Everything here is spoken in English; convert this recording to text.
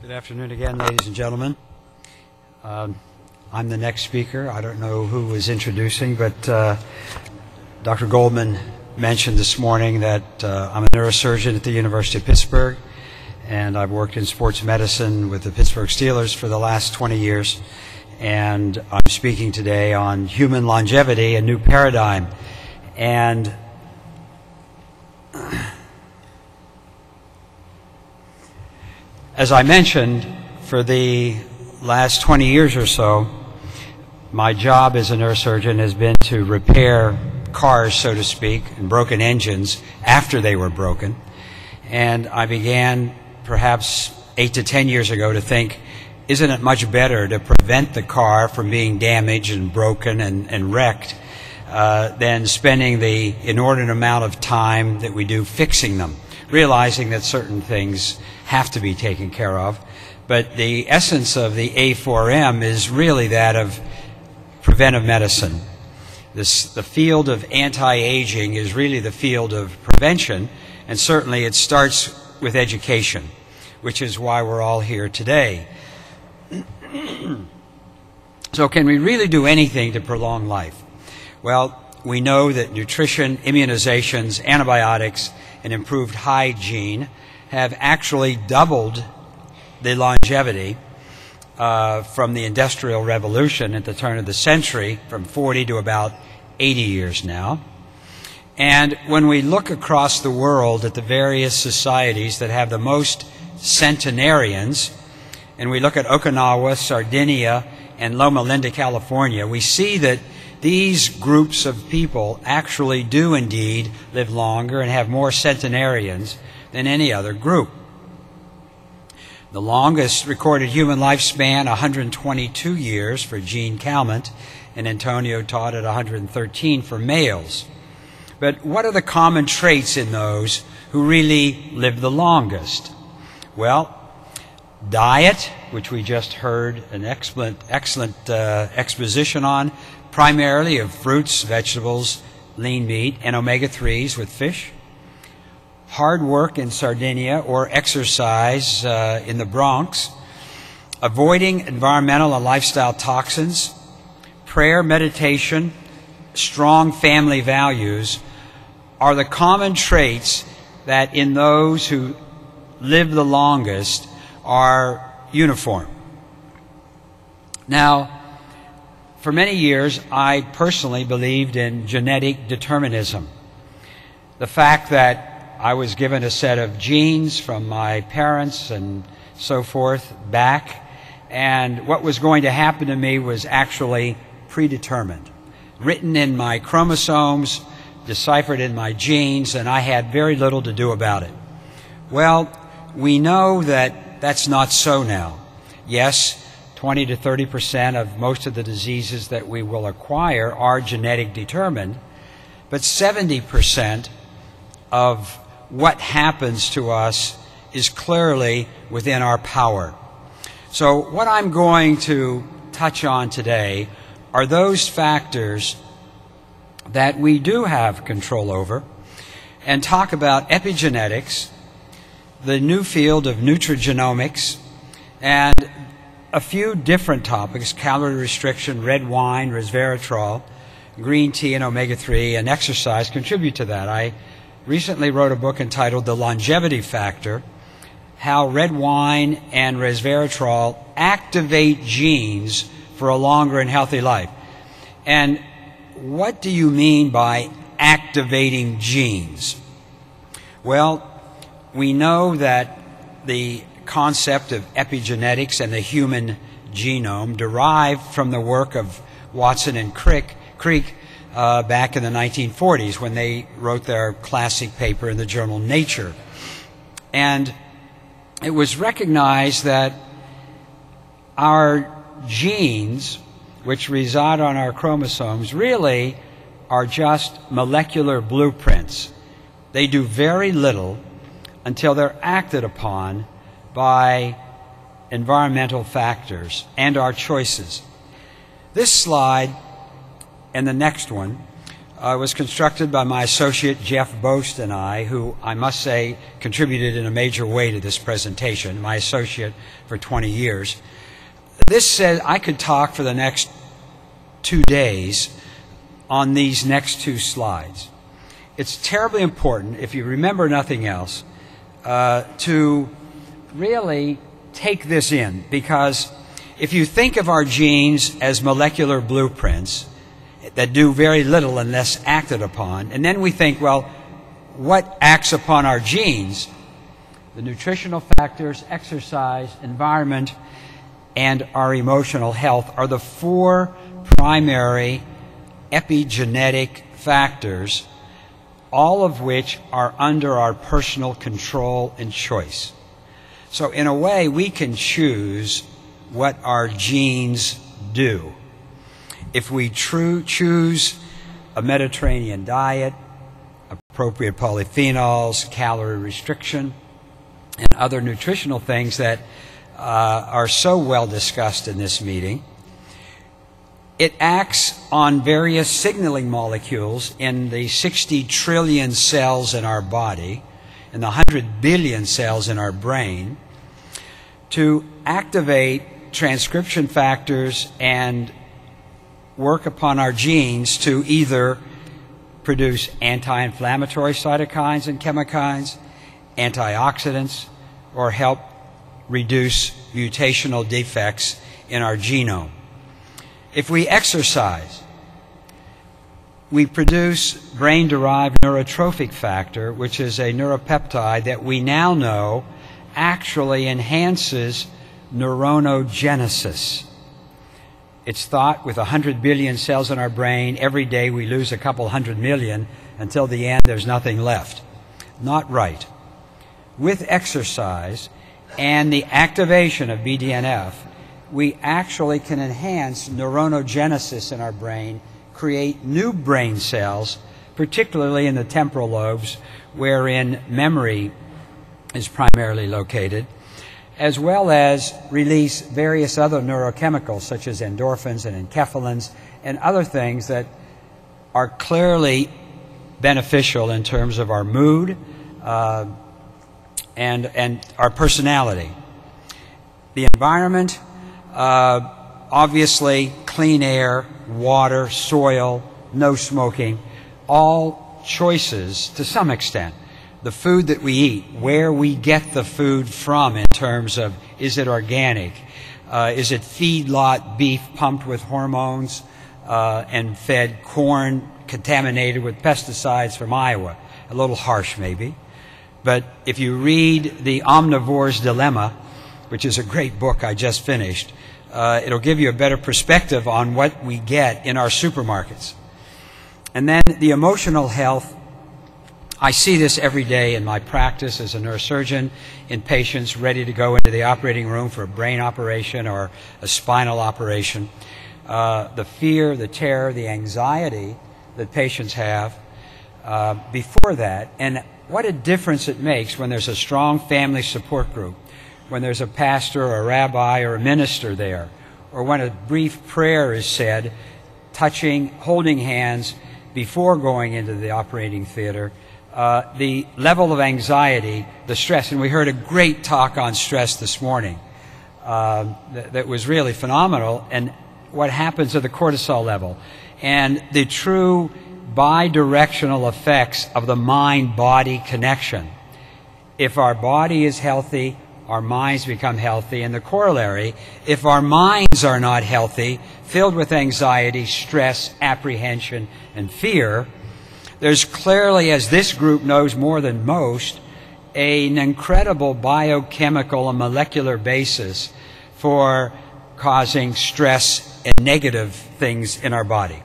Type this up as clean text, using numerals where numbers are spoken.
Good afternoon again, ladies and gentlemen. I'm the next speaker. I don't know who was introducing, but Dr. Goldman mentioned this morning that I'm a neurosurgeon at the University of Pittsburgh, and I've worked in sports medicine with the Pittsburgh Steelers for the last 20 years. And I'm speaking today on human longevity, a new paradigm. And as I mentioned, for the last 20 years or so, my job as a neurosurgeon has been to repair cars, so to speak, and broken engines after they were broken. And I began perhaps 8 to 10 years ago to think, isn't it much better to prevent the car from being damaged and broken and wrecked than spending the inordinate amount of time that we do fixing them, realizing that certain things have to be taken care of. But the essence of the A4M is really that of preventive medicine. The field of anti-aging is really the field of prevention, and certainly it starts with education, which is why we're all here today. So can we really do anything to prolong life? Well, we know that nutrition, immunizations, antibiotics, and improved hygiene have actually doubled the longevity from the Industrial Revolution at the turn of the century, from 40 to about 80 years now. And when we look across the world at the various societies that have the most centenarians, and we look at Okinawa, Sardinia, and Loma Linda, California, we see that these groups of people actually do indeed live longer and have more centenarians than any other group. The longest recorded human lifespan, 122 years for Gene Calment, and Antonio taught at 113 for males. But what are the common traits in those who really live the longest? Well, diet, which we just heard an excellent exposition on, primarily of fruits, vegetables, lean meat, and omega-3s with fish. Hard work in Sardinia or exercise in the Bronx. Avoiding environmental and lifestyle toxins. Prayer, meditation, strong family values are the common traits that in those who live the longest are uniform. Now, for many years, I personally believed in genetic determinism. The fact that I was given a set of genes from my parents and so forth back, and what was going to happen to me was actually predetermined, written in my chromosomes, deciphered in my genes, and I had very little to do about it. Well, we know that that's not so now. Yes, 20 to 30% of most of the diseases that we will acquire are genetic determined, but 70% of what happens to us is clearly within our power. So what I'm going to touch on today are those factors that we do have control over, and talk about epigenetics, the new field of nutrigenomics, and a few different topics: calorie restriction, red wine, resveratrol, green tea, and omega-3, and exercise contribute to that. I recently wrote a book entitled The Longevity Factor: How Red Wine and Resveratrol Activate Genes for a Longer and Healthy Life. And what do you mean by activating genes? Well, we know that the concept of epigenetics and the human genome derived from the work of Watson and Crick back in the 1940s when they wrote their classic paper in the journal Nature. And it was recognized that our genes, which reside on our chromosomes, really are just molecular blueprints. They do very little until they're acted upon by environmental factors and our choices. This slide and the next one was constructed by my associate Jeff Boast and I, who I must say contributed in a major way to this presentation, my associate for 20 years. This said I could talk for the next 2 days on these next 2 slides. It's terribly important, if you remember nothing else, to really take this in, because if you think of our genes as molecular blueprints that do very little unless acted upon, and then we think, well, what acts upon our genes? The nutritional factors, exercise, environment, and our emotional health are the 4 primary epigenetic factors, all of which are under our personal control and choice. So in a way, we can choose what our genes do. If we choose a Mediterranean diet, appropriate polyphenols, calorie restriction, and other nutritional things that are so well discussed in this meeting, it acts on various signaling molecules in the 60 trillion cells in our body and the 100 billion cells in our brain to activate transcription factors and work upon our genes to either produce anti-inflammatory cytokines and chemokines, antioxidants, or help reduce mutational defects in our genome. If we exercise, we produce brain-derived neurotrophic factor, which is a neuropeptide that we now know actually enhances neuronogenesis. It's thought with 100 billion cells in our brain, every day we lose a couple 100 million until the end there's nothing left. Not right. With exercise and the activation of BDNF, we actually can enhance neuronogenesis in our brain, create new brain cells, particularly in the temporal lobes, wherein memory is primarily located, as well as release various other neurochemicals such as endorphins and enkephalins and other things that are clearly beneficial in terms of our mood and our personality. The environment, obviously clean air, water, soil, no smoking, all choices to some extent. The food that we eat, where we get the food from in terms of, is it organic? Is it feedlot beef pumped with hormones and fed corn contaminated with pesticides from Iowa? A little harsh maybe. But if you read The Omnivore's Dilemma, which is a great book I just finished, it'll give you a better perspective on what we get in our supermarkets. And then the emotional health, I see this every day in my practice as a neurosurgeon in patients ready to go into the operating room for a brain operation or a spinal operation. The fear, the terror, the anxiety that patients have before that, and what a difference it makes when there's a strong family support group, when there's a pastor or a rabbi or a minister there, or when a brief prayer is said, touching, holding hands before going into the operating theater. The level of anxiety, the stress, and we heard a great talk on stress this morning that was really phenomenal, and what happens at the cortisol level, and the true bidirectional effects of the mind-body connection. If our body is healthy, our minds become healthy, and the corollary, if our minds are not healthy, filled with anxiety, stress, apprehension, and fear, there's clearly, as this group knows more than most, an incredible biochemical and molecular basis for causing stress and negative things in our body.